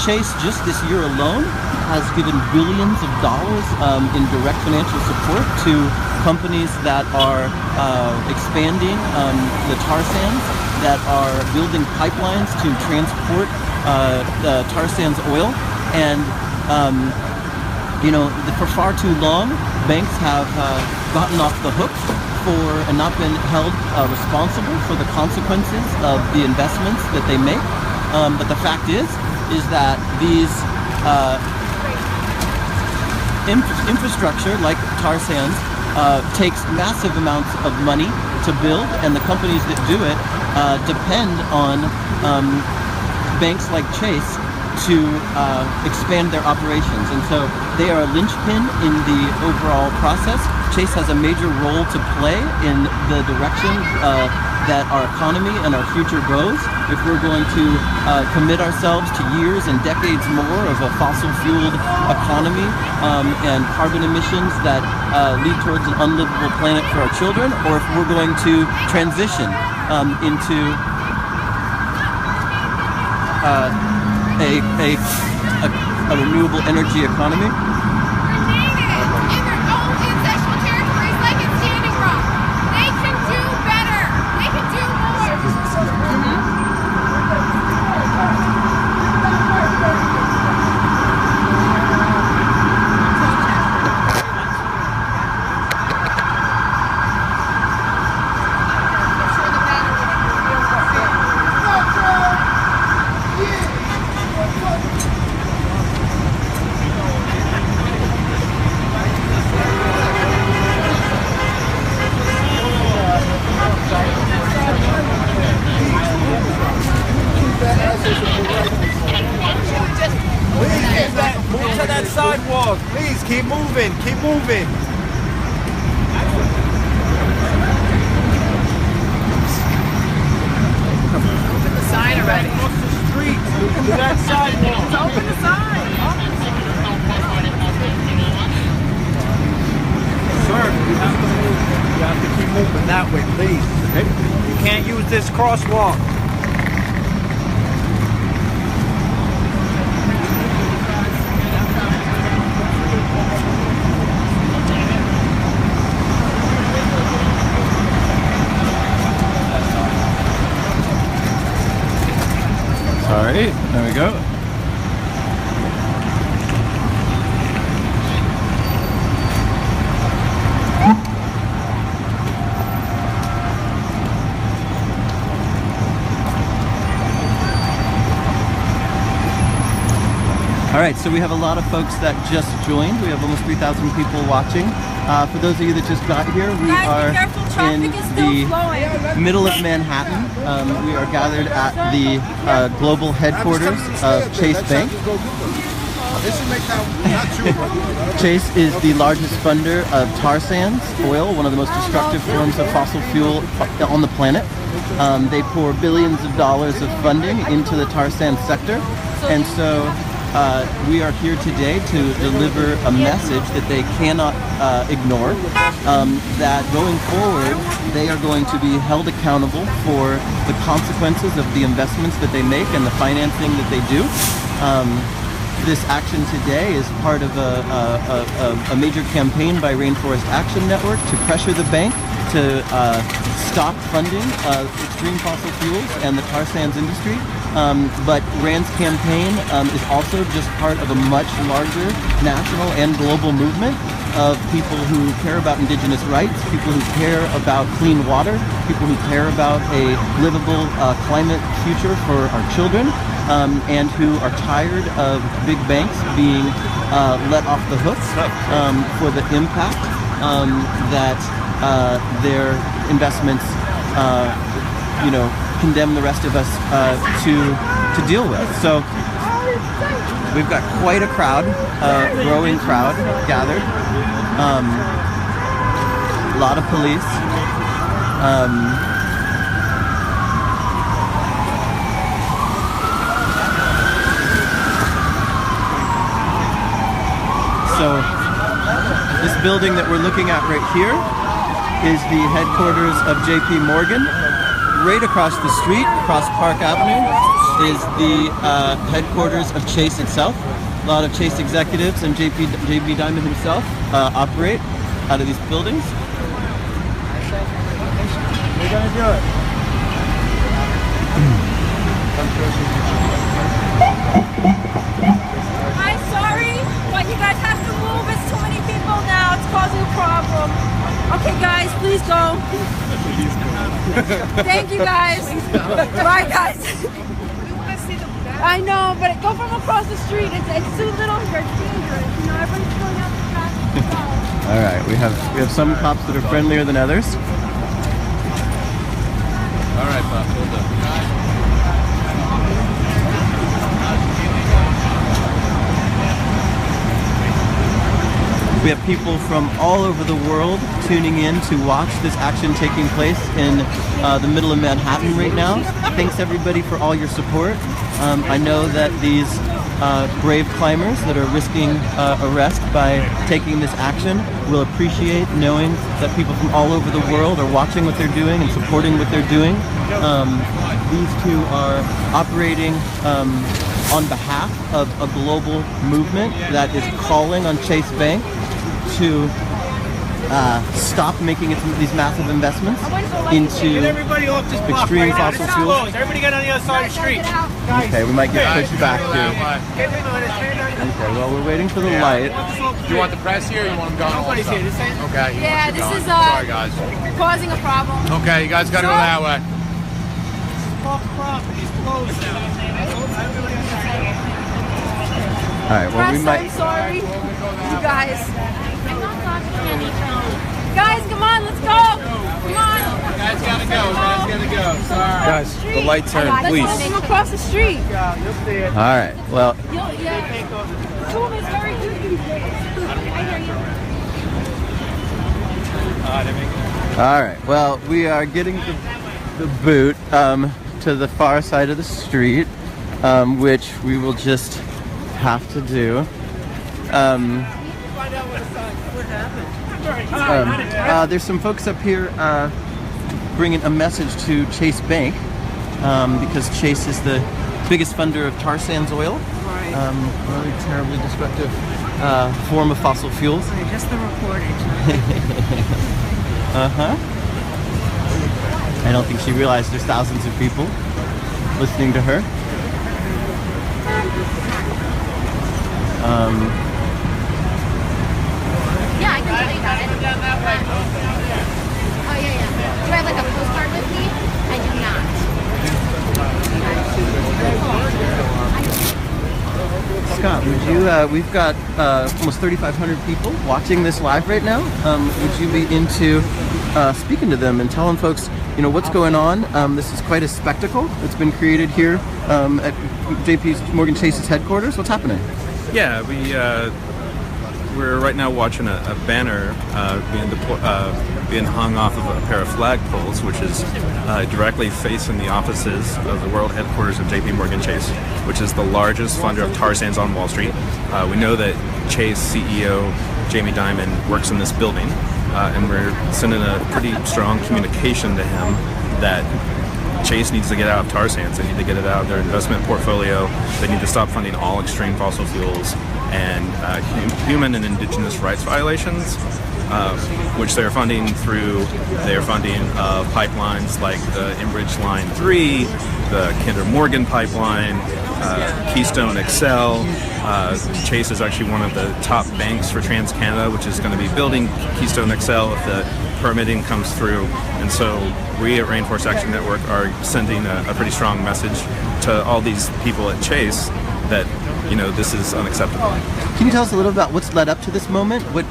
Chase, just this year alone, has given billions of dollars in direct financial support to companies that are expanding the tar sands, that are building pipelines to transport the tar sands oil. And for far too long, banks have gotten off the hook for and not been held responsible for the consequences of the investments that they make. But the fact is that these infrastructure, like tar sands, takes massive amounts of money to build, and the companies that do it depend on banks like Chase to expand their operations. And so they are a linchpin in the overall process. Chase has a major role to play in the direction that our economy and our future goes. If we're going to commit ourselves to years and decades more of a fossil-fueled economy and carbon emissions that lead towards an unlivable planet for our children, or if we're going to transition into a renewable energy economy. Please keep moving, keep moving. Open the sign already. Across the street, to that sidewalk. Just open the sign. Sir, you have to move. You have to keep moving that way, please. Okay? You can't use this crosswalk. Alright, there we go. Alright, so we have a lot of folks that just joined. We have almost 3,000 people watching. For those of you that just got here, we are in the middle of Manhattan. We are gathered at the global headquarters of Chase Bank. Chase is the largest funder of tar sands, oil, one of the most destructive forms of fossil fuel on the planet. They pour billions of dollars of funding into the tar sand sector, and so we are here today to deliver a message that they cannot ignore, that going forward they are going to be held accountable for the consequences of the investments that they make and the financing that they do. This action today is part of a major campaign by Rainforest Action Network to pressure the bank to stop funding extreme fossil fuels and the tar sands industry. But RAND's campaign is also just part of a much larger national and global movement of people who care about indigenous rights, people who care about clean water, people who care about a livable climate future for our children, and who are tired of big banks being let off the hook for the impact that their investments, condemn the rest of us to deal with. So we've got quite a crowd, growing crowd gathered. A lot of police. So this building that we're looking at right here is the headquarters of JP Morgan. right across the street, across Park Avenue, is the headquarters of Chase itself. A lot of Chase executives and JB Diamond himself operate out of these buildings. We're gonna do it. I'm sorry, but you guys have to move. It's too many people now. It's causing a problem. Okay, guys, please go. Thank you, guys. Bye, guys. I know, but go from across the street. It's too little here. It's dangerous. You know, everyone's going out the traffic. All right, we have some cops that are friendlier than others. All right, Bob, hold up. We have people from all over the world tuning in to watch this action taking place in the middle of Manhattan right now. Thanks everybody for all your support. I know that these brave climbers that are risking arrest by taking this action will appreciate knowing that people from all over the world are watching what they're doing and supporting what they're doing. These two are operating on behalf of a global movement that is calling on Chase Bank to stop making these massive investments into Everybody off this block extreme right now. fossil This is fuels. closed. Everybody get on the other side of the street. Guys, Okay, we might get pushed back too. give me a minute. Stand on Okay, well we're waiting for the light. Do you want the press here or you want them gone Nobody's also? here. This ain't. Okay. you Yeah, want them this gone. is, Sorry, guys. Causing a problem. Okay, you guys gotta go that way. Off property. It's closed now. All right, well we Press, might. I'm sorry. You guys. I'm not talking to anything. Guys, come on, let's go. Come on. Guys gotta go. Guys gotta go. Sorry. Guys, the light turned, please. Let's go across the street. You'll see it. All right, well Yeah. Zoom is very good these days. I hear you. all right, well we are getting the boot to the far side of the street, which we will just have to do. There's some folks up here bringing a message to Chase Bank because Chase is the biggest funder of tar sands oil, really terribly destructive form of fossil fuels. Just the reportage. I don't think she realized there's thousands of people listening to her. Yeah, I can tell you about it. Oh, yeah. Do I have like a postcard with me? I do not. Scott, would you? We've got almost 3,500 people watching this live right now. Would you be into speaking to them and telling folks, what's going on? This is quite a spectacle that's been created here at JP Morgan Chase's headquarters. What's happening? Yeah, we're right now watching a banner being hung off of a pair of flagpoles, which is directly facing the offices of the world headquarters of JP Morgan Chase, which is the largest funder of tar sands on Wall Street. We know that Chase CEO Jamie Dimon works in this building, and we're sending a pretty strong communication to him that Chase needs to get out of tar sands. They need to get it out of their investment portfolio. They need to stop funding all extreme fossil fuels and human and indigenous rights violations, which they're funding through their funding of pipelines like the Enbridge Line 3, the Kinder Morgan pipeline, Keystone XL. Chase is actually one of the top banks for TransCanada, which is going to be building Keystone XL if the permitting comes through. And so we at Rainforest Action Network are sending a pretty strong message to all these people at Chase that this is unacceptable. Can you tell us a little about what's led up to this moment? What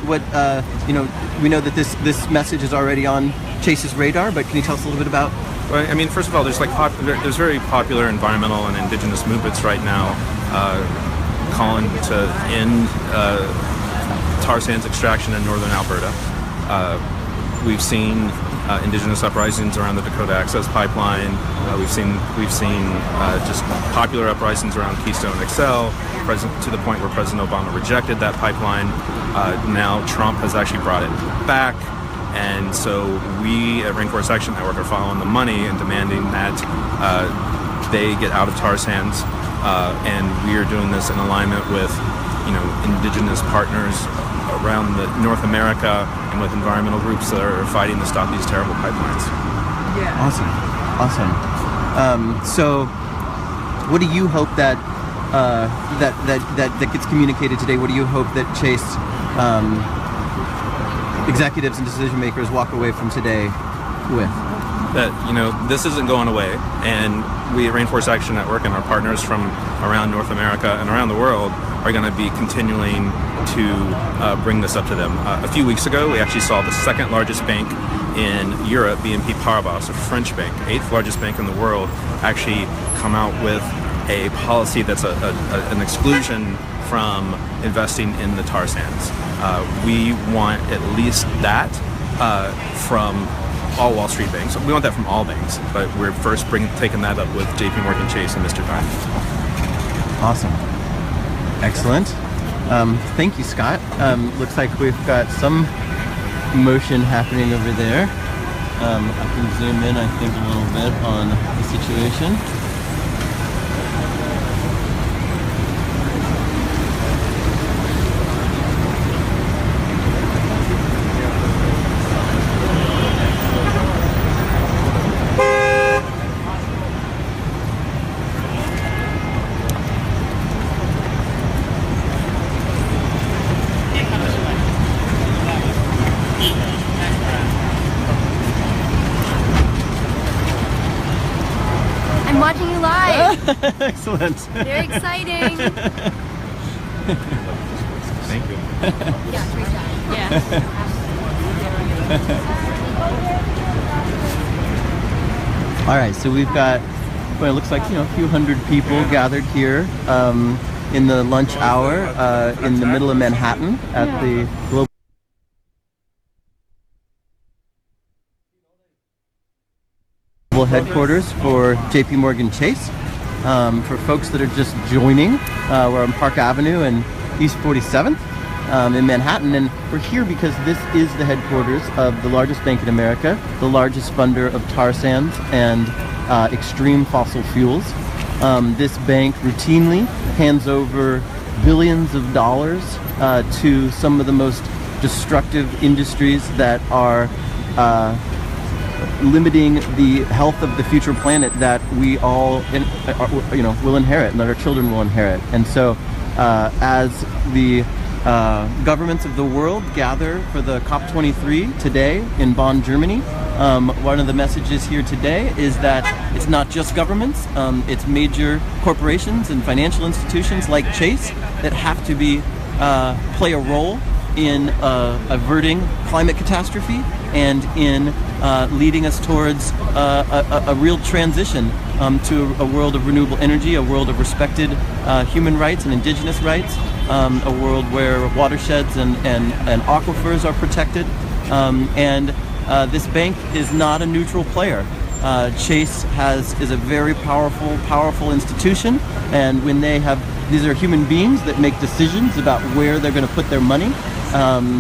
we know that this message is already on Chase's radar, but can you tell us a little bit about? Well, I mean, first of all, there's very popular environmental and indigenous movements right now calling to end tar sands extraction in northern Alberta. We've seen indigenous uprisings around the Dakota Access Pipeline. We've seen just popular uprisings around Keystone XL, to the point where President Obama rejected that pipeline. Now Trump has actually brought it back, And so we at Rainforest Action Network are following the money and demanding that they get out of tar sands. And we are doing this in alignment with, indigenous partners around North America and with environmental groups that are fighting to stop these terrible pipelines. Awesome. So, what do you hope that gets communicated today? What do you hope that Chase executives and decision makers walk away from today with? That this isn't going away, and we at Rainforest Action Network and our partners from around North America and around the world are going to be continuing to bring this up to them. A few weeks ago, we actually saw the second largest bank in Europe, BNP Paribas, a French bank, 8th largest bank in the world, actually come out with a policy that's an exclusion from investing in the tar sands. We want at least that from all Wall Street banks. We want that from all banks, but we're first taking that up with JP Morgan Chase and Mr. Diamond. Awesome. Excellent. Thank you, Scott. Looks like we've got some motion happening over there. I can zoom in, I think, a little bit on the situation. I'm watching you live. Excellent. Very exciting. Thank you. Yeah, great job. Yeah. All right, so we've got, well, it looks like, a few hundred people gathered here in the lunch hour in the middle of Manhattan at the Global headquarters for JP Morgan Chase. For folks that are just joining, we're on Park Avenue and East 47th in Manhattan, and we're here because this is the headquarters of the largest bank in America, the largest funder of tar sands and extreme fossil fuels. This bank routinely hands over billions of dollars to some of the most destructive industries that are limiting the health of the future planet that we all will inherit and that our children will inherit. And so as the governments of the world gather for the COP23 today in Bonn, Germany, one of the messages here today is that it's not just governments, it's major corporations and financial institutions like Chase that have to play a role in averting climate catastrophe and in leading us towards a real transition to a world of renewable energy, a world of respected human rights and indigenous rights, a world where watersheds and aquifers are protected. This bank is not a neutral player. Chase is a very powerful institution, and when these are human beings that make decisions about where they're going to put their money.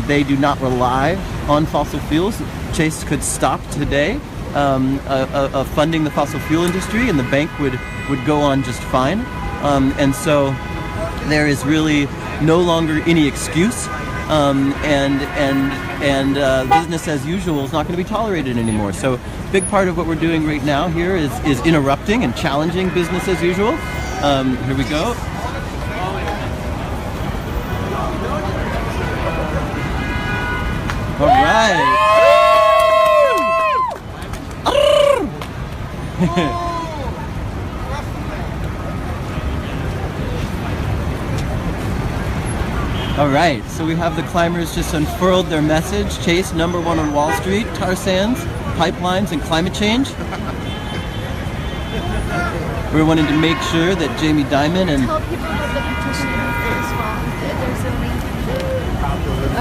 They do not rely on fossil fuels. Chase could stop today funding the fossil fuel industry, and the bank would go on just fine. And so there is really no longer any excuse, and business as usual is not going to be tolerated anymore. So a big part of what we're doing right now here is interrupting and challenging business as usual. Here we go. All right. All right, so we have the climbers just unfurled their message. Chase, number one on Wall Street, tar sands, pipelines, and climate change. We're wanting to make sure that Jamie Dimon and... Tell people about the petition as well. There's a link.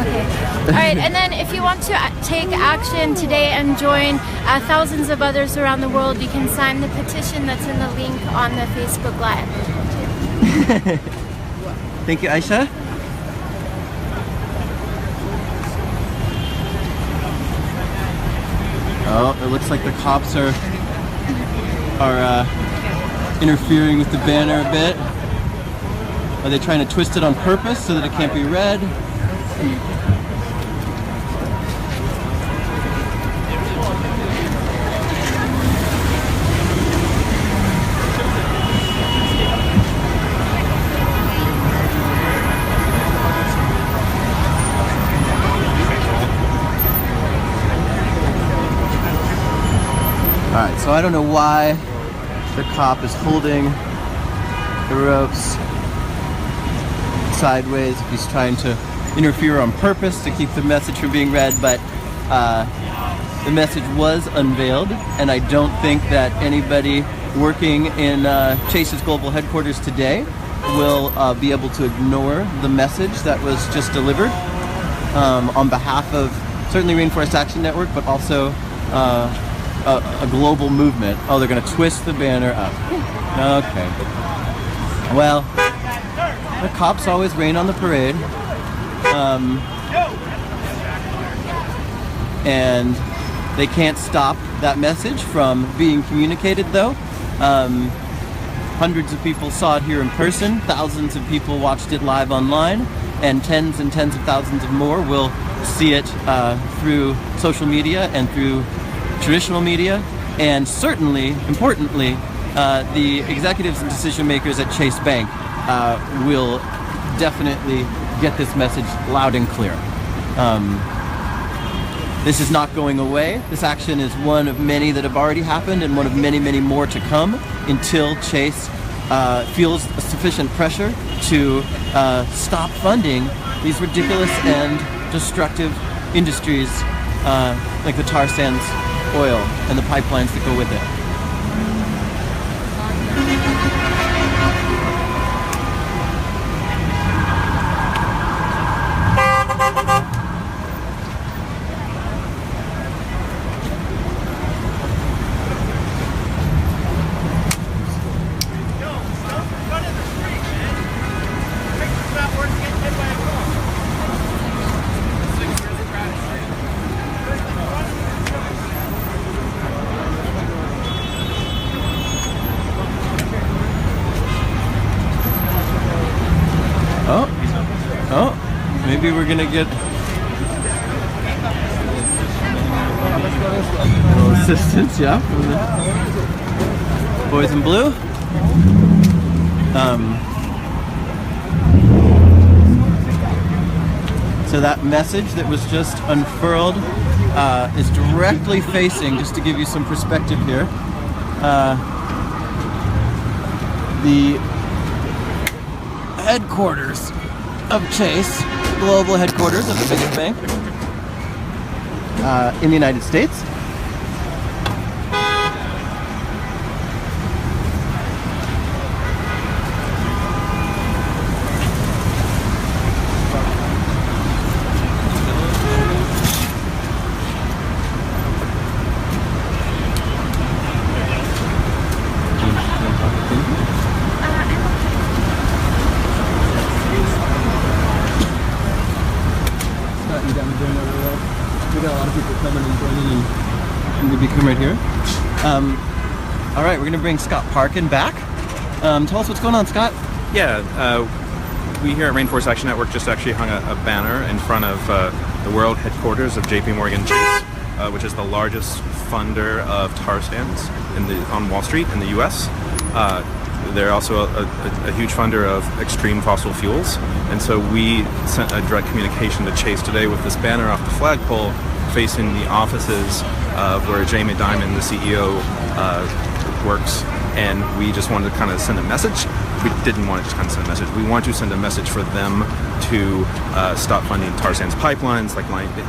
Okay. All right, and then if you want to take action today and join thousands of others around the world, you can sign the petition that's in the link on the Facebook Live. Thank you, Aisha. Oh, it looks like the cops are interfering with the banner a bit. Are they trying to twist it on purpose so that it can't be read? Alright, so I don't know why the cop is holding the ropes sideways, if he's trying to interfere on purpose to keep the message from being read, but the message was unveiled, and I don't think that anybody working in Chase's global headquarters today will be able to ignore the message that was just delivered on behalf of certainly Rainforest Action Network, but also a global movement. Oh, they're going to twist the banner up. Okay. Well, the cops always rain on the parade. And they can't stop that message from being communicated, though. Hundreds of people saw it here in person. Thousands of people watched it live online. And tens of thousands of more will see it through social media and through traditional media, and certainly, importantly, the executives and decision makers at Chase Bank will definitely get this message loud and clear. This is not going away. This action is one of many that have already happened and one of many, many more to come until Chase feels sufficient pressure to stop funding these ridiculous and destructive industries like the tar sands oil and the pipelines that go with it. Maybe we're gonna get a little assistance, yeah, from the boys in blue. So that message that was just unfurled is directly facing, just to give you some perspective here, the headquarters of Chase, global headquarters of the biggest bank in the United States. We got a lot of people coming and joining, and maybe come right here. All right, we're gonna bring Scott Parkin back. Tell us what's going on, Scott. Yeah, we here at Rainforest Action Network just actually hung a banner in front of the world headquarters of JP Morgan Chase, which is the largest funder of tar sands on Wall Street in the U.S. They're also a huge funder of extreme fossil fuels, and so we sent a direct communication to Chase today with this banner off the flagpole facing the offices of where Jamie Dimon, the CEO, works, and we just wanted to kind of send a message. We didn't want to just kind of send a message. We want to send a message for them to stop funding tar sands pipelines like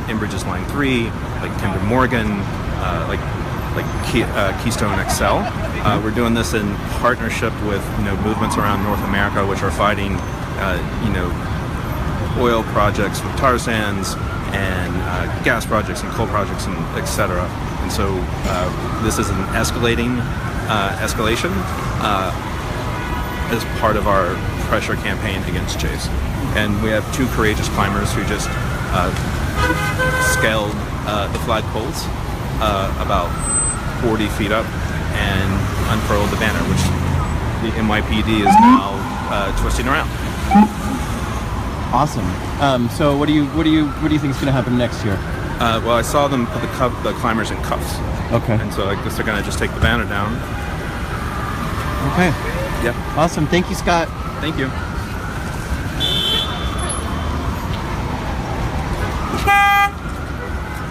Enbridge's Line 3, like Kinder Morgan, like Keystone XL. We're doing this in partnership with movements around North America, which are fighting oil projects with tar sands and gas projects and coal projects and etc. And so this is an escalation as part of our pressure campaign against Chase. And we have two courageous climbers who just scaled the flagpoles about 40 feet up and unfurled the banner, which the NYPD is now twisting around. Awesome. So what do you think is going to happen next here? Well, I saw them put the climbers in cuffs, Okay. and so I guess they're going to just take the banner down. Okay. Yep. Awesome. Thank you, Scott. Thank you.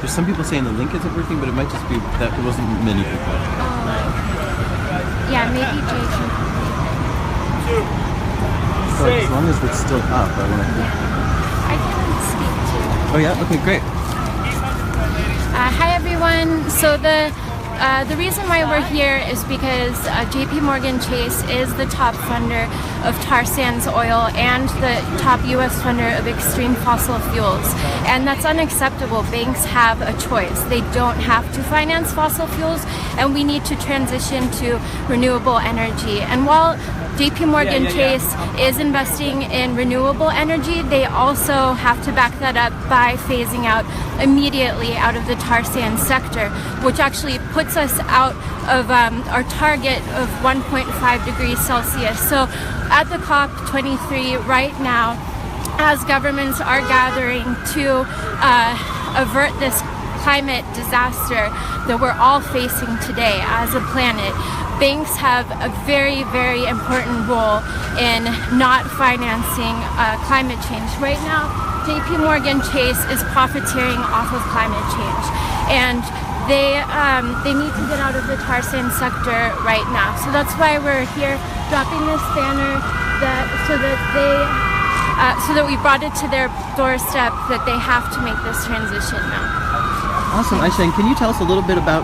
There's some people saying the link isn't working, but it might just be that there wasn't many people. Yeah, maybe Jason. So as long as it's still up, I want to. I can speak to. Oh yeah. Okay. Great. Hi everyone. So the reason why we're here is because JP Morgan Chase is the top funder of tar sands oil and the top US funder of extreme fossil fuels. And that's unacceptable. Banks have a choice. They don't have to finance fossil fuels, and we need to transition to renewable energy. And while JP Morgan Chase is investing in renewable energy, they also have to back that up by phasing out immediately out of the tar sand sector, which actually puts us out of our target of 1.5 degrees Celsius. So at the COP23 right now, as governments are gathering to avert this climate disaster that we're all facing today as a planet, banks have a very, very important role in not financing climate change. Right now, JP Morgan Chase is profiteering off of climate change, and they need to get out of the tar sand sector right now. So that's why we're here dropping this banner so that we brought it to their doorstep that they have to make this transition now. Awesome, Aisha. And can you tell us a little bit about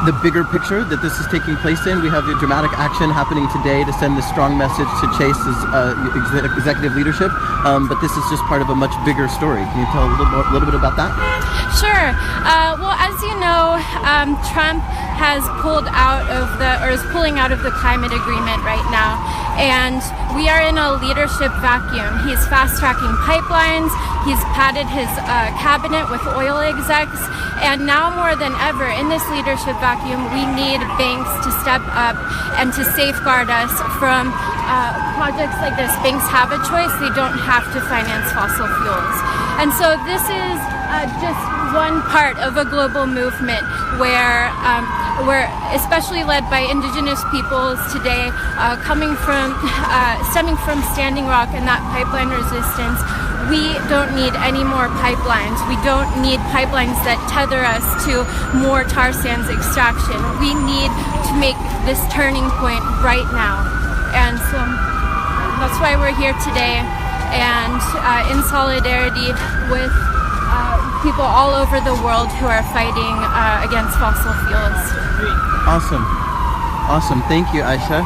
the bigger picture that this is taking place in? We have the dramatic action happening today to send this strong message to Chase's executive leadership, but this is just part of a much bigger story. Can you tell a little bit about that? Sure. Well, as you know, Trump has is pulling out of the climate agreement right now, and we are in a leadership vacuum. He's fast-tracking pipelines. He's padded his cabinet with oil execs, and now more than ever, in this leadership vacuum, we need banks to step up and to safeguard us from projects like this. Banks have a choice. They don't have to finance fossil fuels. And so this is just one part of a global movement where we're especially led by indigenous peoples today, stemming from Standing Rock and that pipeline resistance. We don't need any more pipelines. We don't need pipelines that tether us to more tar sands extraction. We need to make this turning point right now. And so that's why we're here today, and in solidarity with people all over the world who are fighting against fossil fuels. Awesome. Thank you, Aisha.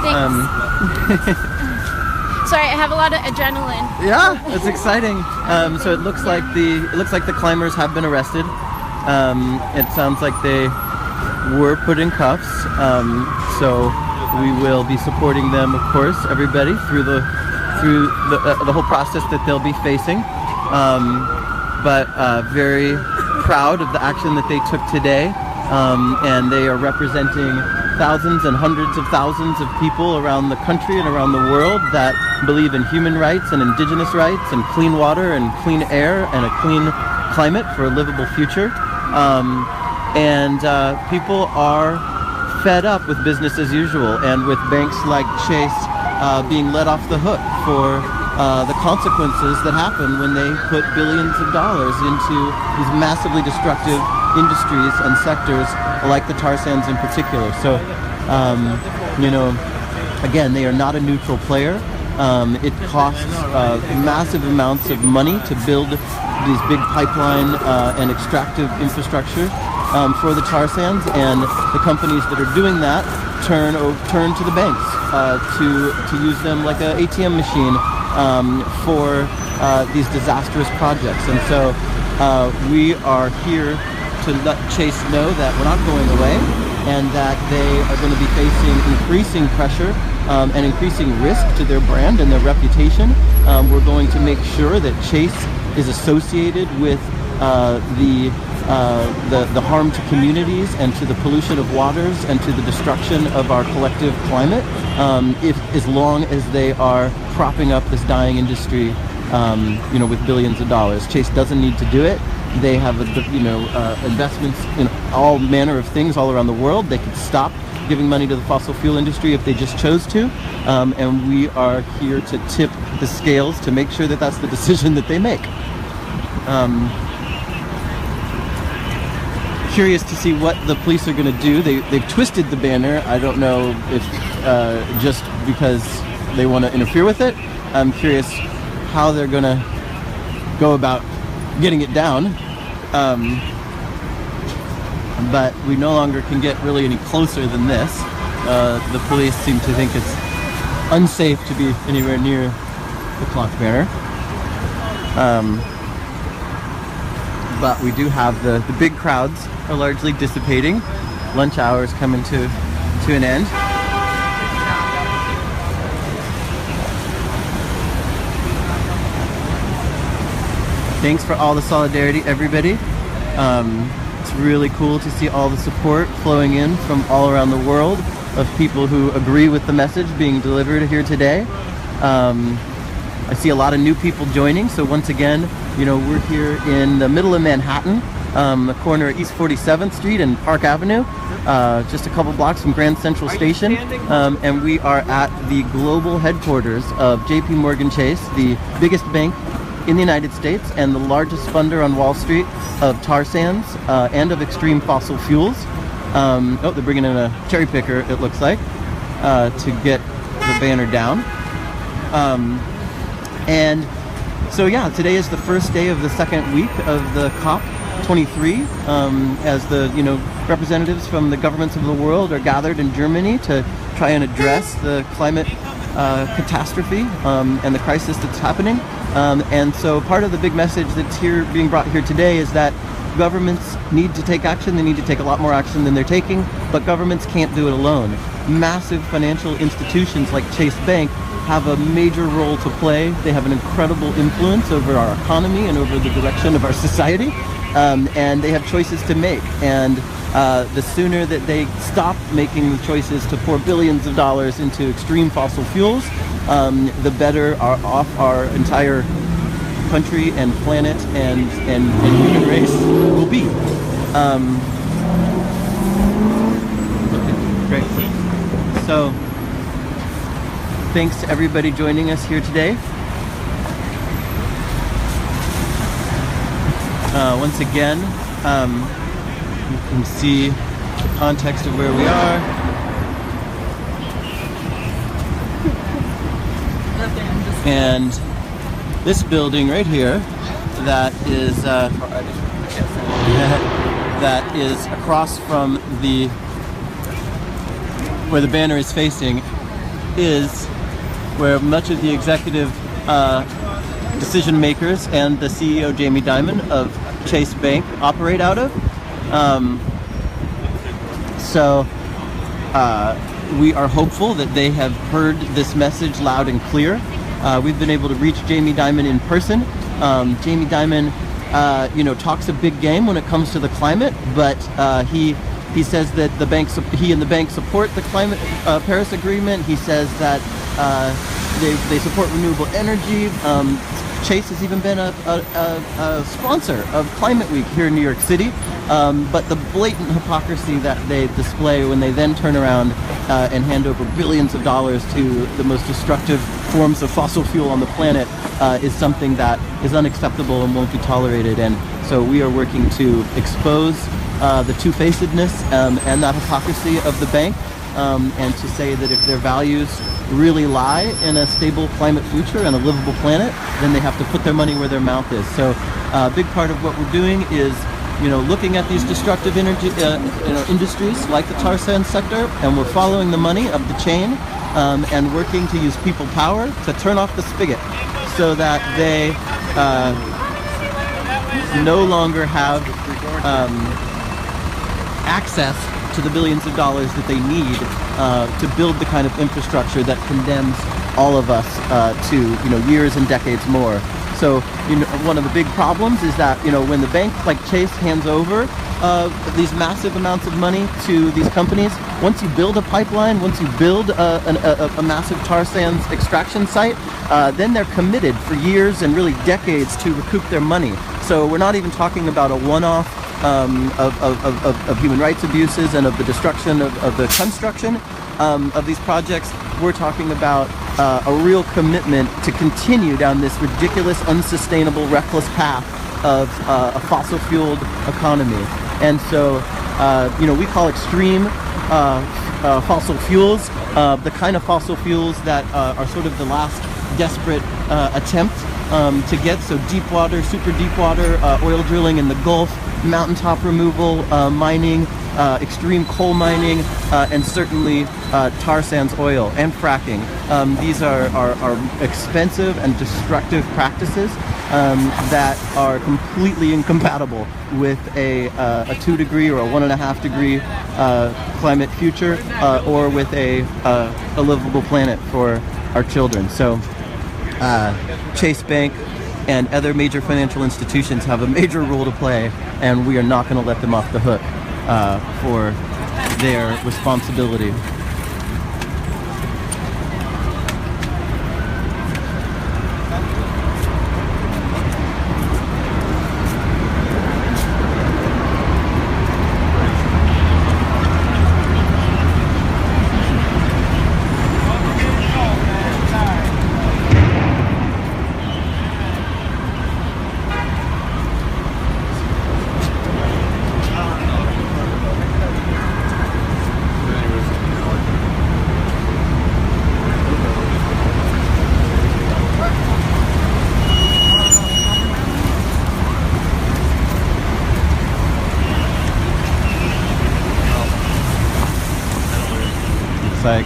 Thanks. Sorry, I have a lot of adrenaline. Yeah, it's exciting. So it looks like the climbers have been arrested. It sounds like they were put in cuffs. So we will be supporting them, of course, everybody through the whole process that they'll be facing. But very proud of the action that they took today, and they are representing thousands and hundreds of thousands of people around the country and around the world that believe in human rights and indigenous rights and clean water and clean air and a clean climate for a livable future. And people are fed up with business as usual and with banks like Chase being let off the hook for the consequences that happen when they put billions of dollars into these massively destructive industries and sectors like the tar sands in particular. So, again, they are not a neutral player. It costs massive amounts of money to build these big pipeline and extractive infrastructure for the tar sands, and the companies that are doing that turn to the banks to use them like an ATM machine for these disastrous projects. And so we are here to let Chase know that we're not going away, and that they are going to be facing increasing pressure and increasing risk to their brand and their reputation. We're going to make sure that Chase is associated with the the harm to communities and to the pollution of waters and to the destruction of our collective climate, as long as they are propping up this dying industry, with billions of dollars. Chase doesn't need to do it. They have, investments in all manner of things all around the world. They could stop giving money to the fossil fuel industry if they just chose to, and we are here to tip the scales to make sure that that's the decision that they make. Curious to see what the police are going to do. They've twisted the banner. I don't know if just because they want to interfere with it. I'm curious how they're going to go about getting it down. But we no longer can get really any closer than this. The police seem to think it's unsafe to be anywhere near the clock banner. But we do have the big crowds are largely dissipating. Lunch hours coming to an end. Thanks for all the solidarity, everybody. It's really cool to see all the support flowing in from all around the world of people who agree with the message being delivered here today. I see a lot of new people joining, so once again, we're here in the middle of Manhattan, the corner of East 47th Street and Park Avenue, just a couple blocks from Grand Central Station, and we are at the global headquarters of JP Morgan Chase, the biggest bank in the United States and the largest funder on Wall Street of tar sands and of extreme fossil fuels. They're bringing in a cherry picker, it looks like, to get the banner down. And so today is the first day of the second week of the COP23, as the representatives from the governments of the world are gathered in Germany to try and address the climate catastrophe and the crisis that's happening. And so part of the big message that's being brought here today is that governments need to take action. They need to take a lot more action than they're taking, but governments can't do it alone. Massive financial institutions like Chase Bank have a major role to play. They have an incredible influence over our economy and over the direction of our society, and they have choices to make. And the sooner that they stop making the choices to pour billions of dollars into extreme fossil fuels, the better off our entire country and planet and human race will be. Okay, great. So, thanks to everybody joining us here today. Once again, you can see the context of where we are. And this building right here, that is across from where the banner is facing, is where much of the executive decision makers and the CEO Jamie Dimon of Chase Bank operate out of. So we are hopeful that they have heard this message loud and clear. We've been able to reach Jamie Dimon in person. Jamie Dimon, talks a big game when it comes to the climate, but he says that he and the bank support the climate Paris Agreement. He says that they support renewable energy. Chase has even been a sponsor of Climate Week here in New York City. But the blatant hypocrisy that they display when they then turn around and hand over billions of dollars to the most destructive forms of fossil fuel on the planet is something that is unacceptable and won't be tolerated. And so we are working to expose the two-facedness and that hypocrisy of the bank, and to say that if their values really lie in a stable climate future and a livable planet, then they have to put their money where their mouth is. So a big part of what we're doing is looking at these destructive energy, industries like the tar sand sector, and we're following the money of the chain, and working to use people power to turn off the spigot so that they no longer have access to the billions of dollars that they need to build the kind of infrastructure that condemns all of us to years and decades more. So, one of the big problems is that, when the bank like Chase hands over these massive amounts of money to these companies, once you build a pipeline, once you build a massive tar sands extraction site, then they're committed for years and really decades to recoup their money. So we're not even talking about a one-off of human rights abuses and of the destruction of the construction of these projects. We're talking about a real commitment to continue down this ridiculous, unsustainable, reckless path of a fossil-fueled economy. And so, we call extreme fossil fuels the kind of fossil fuels that are sort of the last desperate attempt to get. So deep water, super deep water, oil drilling in the Gulf, mountaintop removal, mining, extreme coal mining, and certainly tar sands oil and fracking. These are expensive and destructive practices that are completely incompatible with a 2 degree or a 1.5 degree climate future, or with a livable planet for our children. So Chase Bank and other major financial institutions have a major role to play, and we are not going to let them off the hook for their responsibility. Like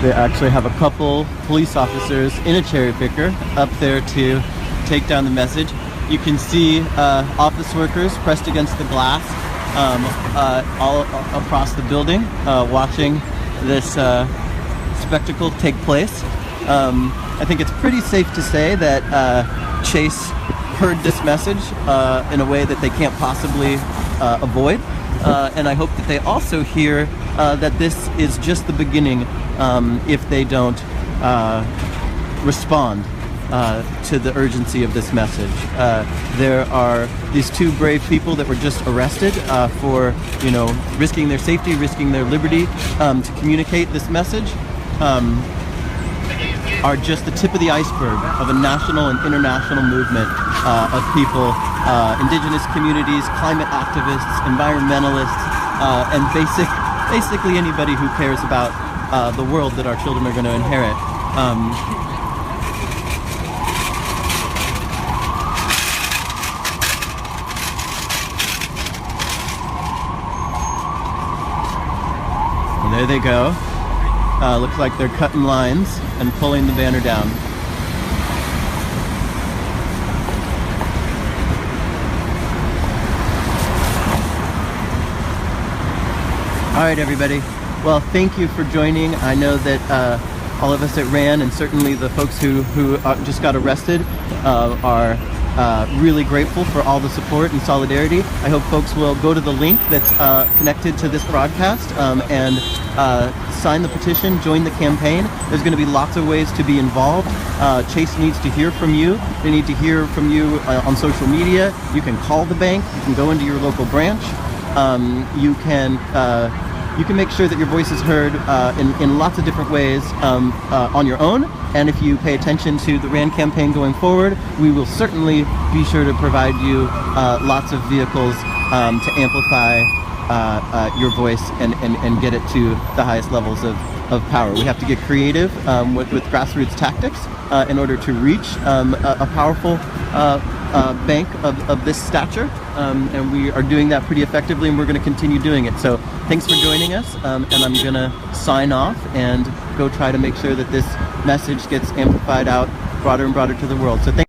they actually have a couple police officers in a cherry picker up there to take down the message. You can see office workers pressed against the glass all across the building, watching this spectacle take place. I think it's pretty safe to say that Chase heard this message in a way that they can't possibly avoid. And I hope that they also hear that this is just the beginning if they don't respond to the urgency of this message. There are these two brave people that were just arrested for, risking their safety, risking their liberty to communicate this message. Are just the tip of the iceberg of a national and international movement of people, indigenous communities, climate activists, environmentalists, and basically anybody who cares about the world that our children are going to inherit. And there they go. Looks like they're cutting lines and pulling the banner down. All right, everybody. Well, thank you for joining. I know that all of us at RAN, and certainly the folks who just got arrested, are really grateful for all the support and solidarity. I hope folks will go to the link that's connected to this broadcast and sign the petition, join the campaign. There's going to be lots of ways to be involved. Chase needs to hear from you. They need to hear from you on social media. You can call the bank. You can go into your local branch. You can make sure that your voice is heard in lots of different ways on your own. And if you pay attention to the RAN campaign going forward, we will certainly be sure to provide you lots of vehicles to amplify your voice and get it to the highest levels of power. We have to get creative with grassroots tactics in order to reach a powerful bank of this stature, and we are doing that pretty effectively, and we're going to continue doing it. So thanks for joining us, and I'm going to sign off and go try to make sure that this message gets amplified out broader and broader to the world. So thank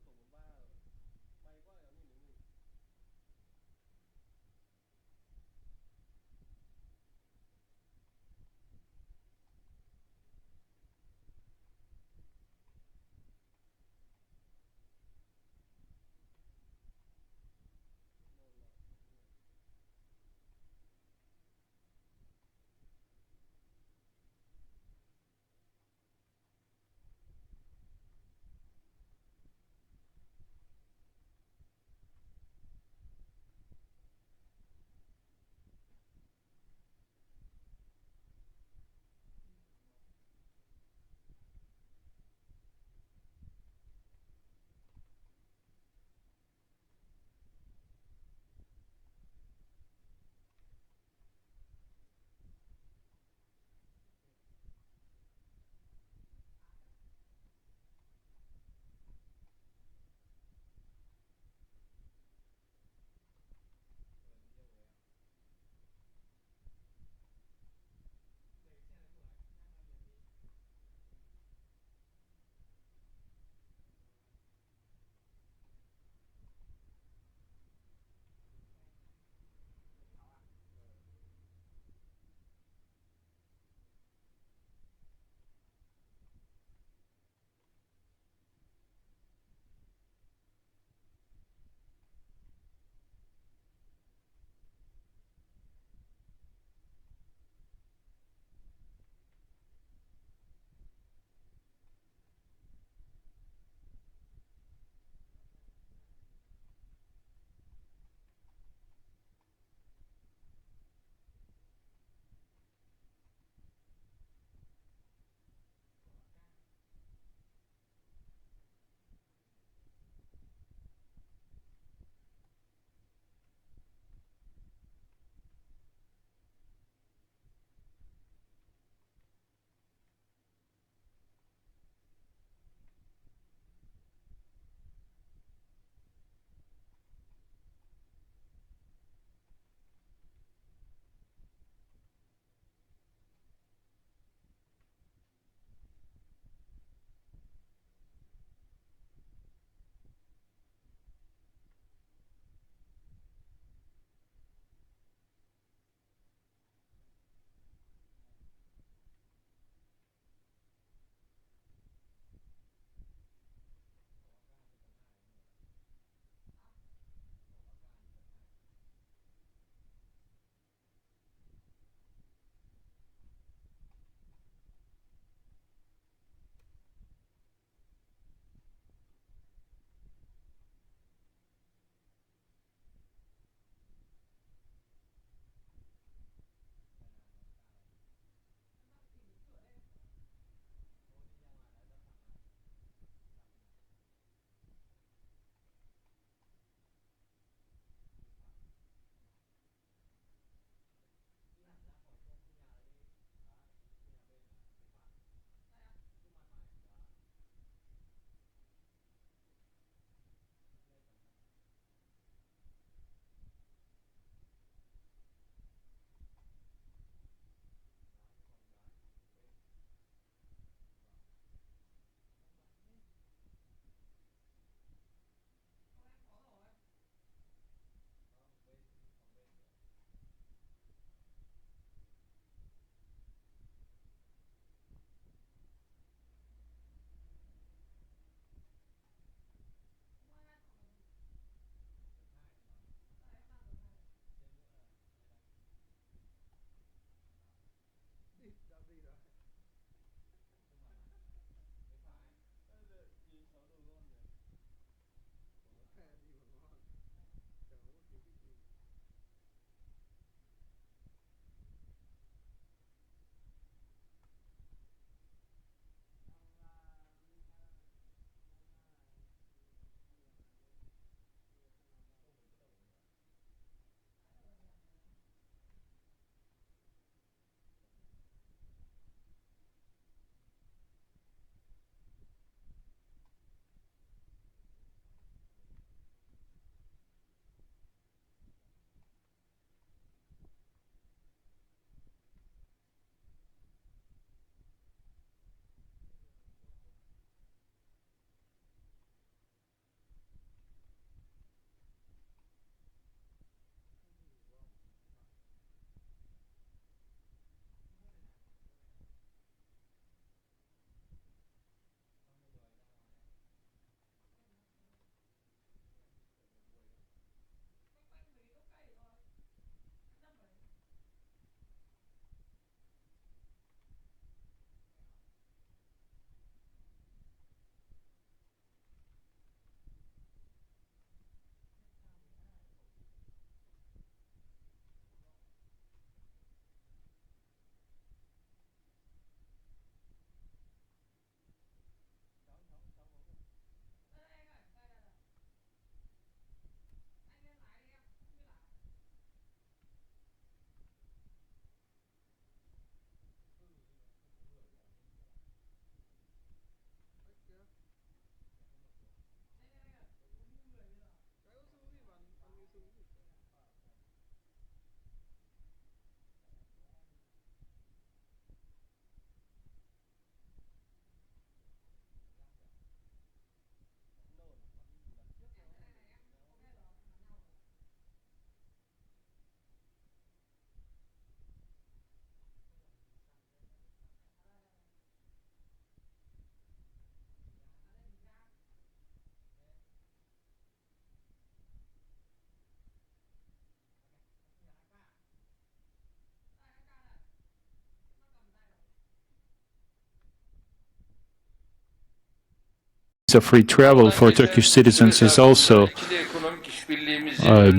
visa-free travel for Turkish citizens is also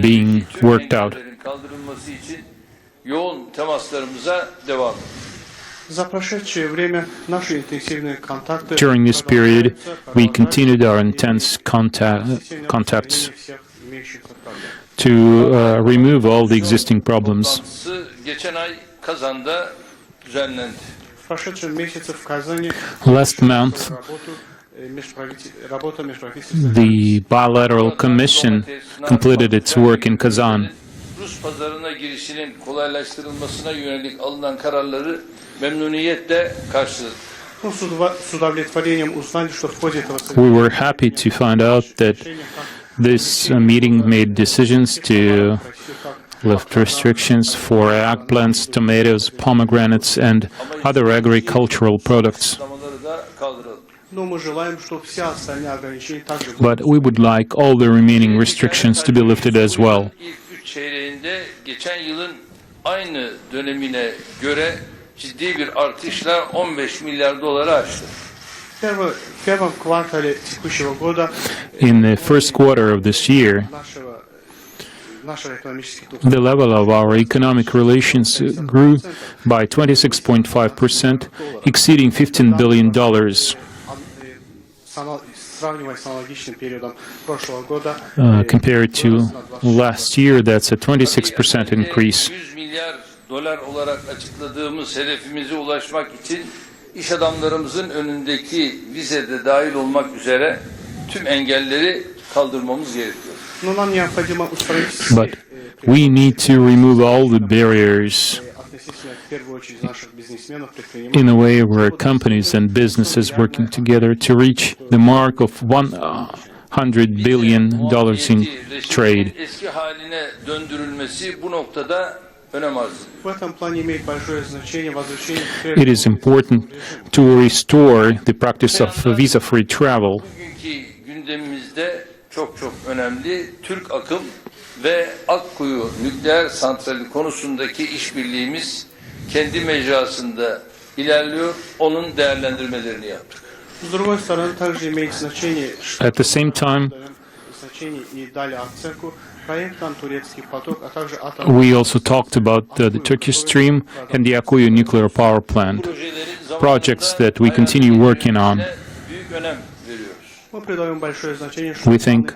being worked out. Yoğun temaslarımıza devam. During this period, we continued our intense contacts to remove all the existing problems. Geçen ay Kazan'da düzenlendi. Last month, the bilateral commission completed its work in Kazan. Rus pazarına girişinin kolaylaştırılmasına yönelik alınan kararları memnuniyetle karşıladık. We were happy to find out that this meeting made decisions to lift restrictions for eggplants, tomatoes, pomegranates, and other agricultural products. But we would like all the remaining restrictions to be lifted as well. İlk 3 çeyreğinde geçen yılın aynı dönemine göre ciddi bir artışla 15 milyar doları aştı. In the first quarter of this year, the level of our economic relations grew by 26.5%, exceeding $15 billion. Compared to last year, that's a 26% increase. 100 milyar dolar olarak açıkladığımız hedefimize ulaşmak için iş adamlarımızın önündeki vizede dahil olmak üzere tüm engelleri kaldırmamız gerekiyor. But we need to remove all the barriers in a way where companies and businesses working together to reach the mark of $100 billion in trade. Eski haline döndürülmesi bu noktada önem arz ediyor. It is important to restore the practice of visa-free travel. Bugünkü gündemimizde çok önemli Türk akım ve Akkuyu nükleer santrali konusundaki işbirliğimiz kendi mecrasında ilerliyor. Onun değerlendirmelerini yaptık. At the same time, we also talked about the Turkish Stream and the Akkuyu nuclear power plant, projects that we continue working on. Büyük önem veriyoruz. We think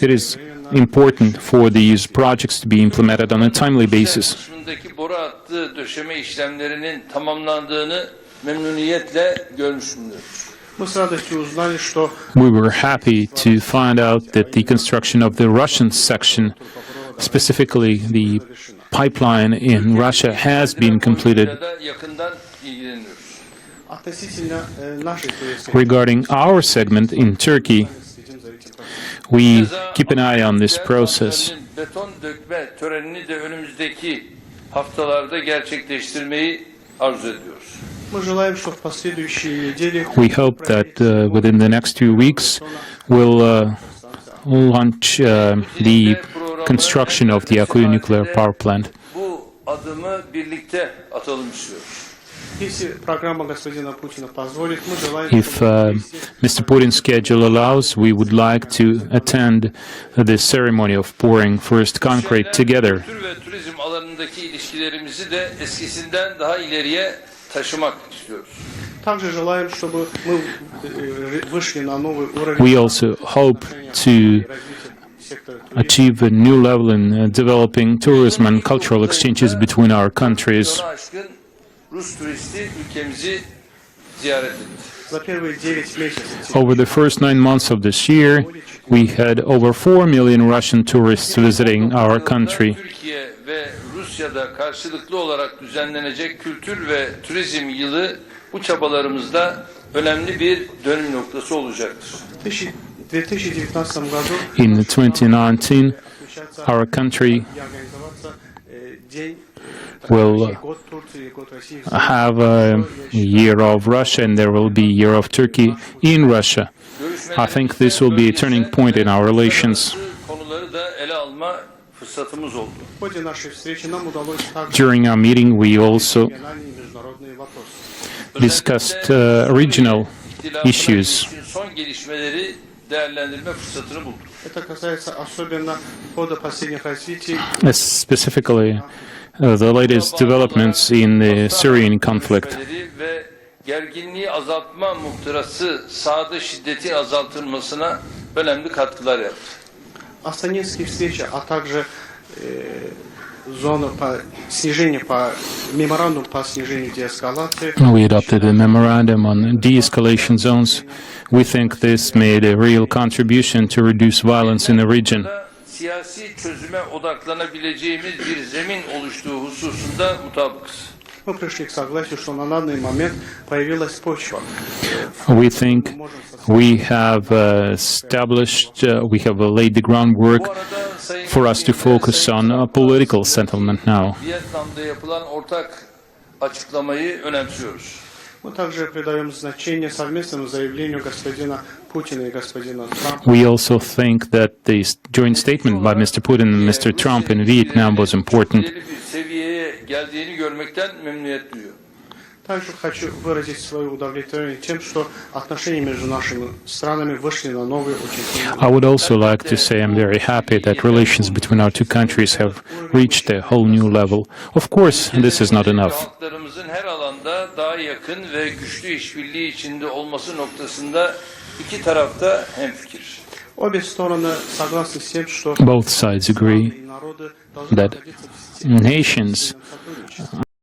it is important for these projects to be implemented on a timely basis. Kısmındaki boru hattı döşeme işlemlerinin tamamlandığını memnuniyetle görmüşümdür. We were happy to find out that the construction of the Russian section, specifically the pipeline in Russia, has been completed. Yakından ilgileniyoruz. Regarding our segment in Turkey, we keep an eye on this process. Beton dökme törenini de önümüzdeki haftalarda gerçekleştirmeyi arzu ediyoruz. We hope that within the next 2 weeks we'll launch the construction of the Akkuyu nuclear power plant. Bu adımı birlikte atalım istiyoruz. If Mr. Putin's schedule allows, we would like to attend the ceremony of pouring first concrete together. Kültür ve turizm alanındaki ilişkilerimizi de eskisinden daha ileriye taşımak istiyoruz. We also hope to achieve a new level in developing tourism and cultural exchanges between our countries. Rus turisti ülkemizi ziyaret etti. Over the first 9 months of this year, we had over 4 million Russian tourists visiting our country. Türkiye ve Rusya'da karşılıklı olarak düzenlenecek kültür ve turizm yılı bu çabalarımızda önemli bir dönüm noktası olacaktır. In 2019, our country will have a year of Russia and there will be a year of Turkey in Russia. I think this will be a turning point in our relations. Konuları da ele alma fırsatımız oldu. During our meeting, we also discussed regional issues. son gelişmeleri değerlendirme fırsatını bulduk. Это касается особенно хода последних развитий. Specifically, the latest developments in the Syrian conflict. Ve gerginliği azaltma muhtırası sahada şiddeti azaltılmasına önemli katkılar yaptı. Астанинские встречи, а также зона по снижению, по меморандум по снижению деэскалации. We adopted a memorandum on de-escalation zones. We think this made a real contribution to reduce violence in the region. Siyasi çözüme odaklanabileceğimiz bir zemin oluştuğu hususunda mutabıkız. Мы пришли к согласию, что на данный момент появилась почва. We think we have established, we have laid the groundwork for us to focus on a political settlement now. Vietnam'da yapılan ortak açıklamayı önemsiyoruz. Мы также придаем значение совместному заявлению господина Путина и господина Трампа. We also think that the joint statement by Mr. Putin and Mr. Trump in Vietnam was important. Bir seviyeye geldiğini görmekten memnuniyet duyuyorum. Также хочу выразить свое удовлетворение тем, что отношения между нашими странами вышли на новый очень сильный. I would also like to say I'm very happy that relations between our two countries have reached a whole new level. Of course, this is not enough. Halklarımızın her alanda daha yakın ve güçlü işbirliği içinde olması noktasında iki tarafta hemfikir. Обе стороны согласны с тем, что Both sides agree народы должны that находиться в системе nations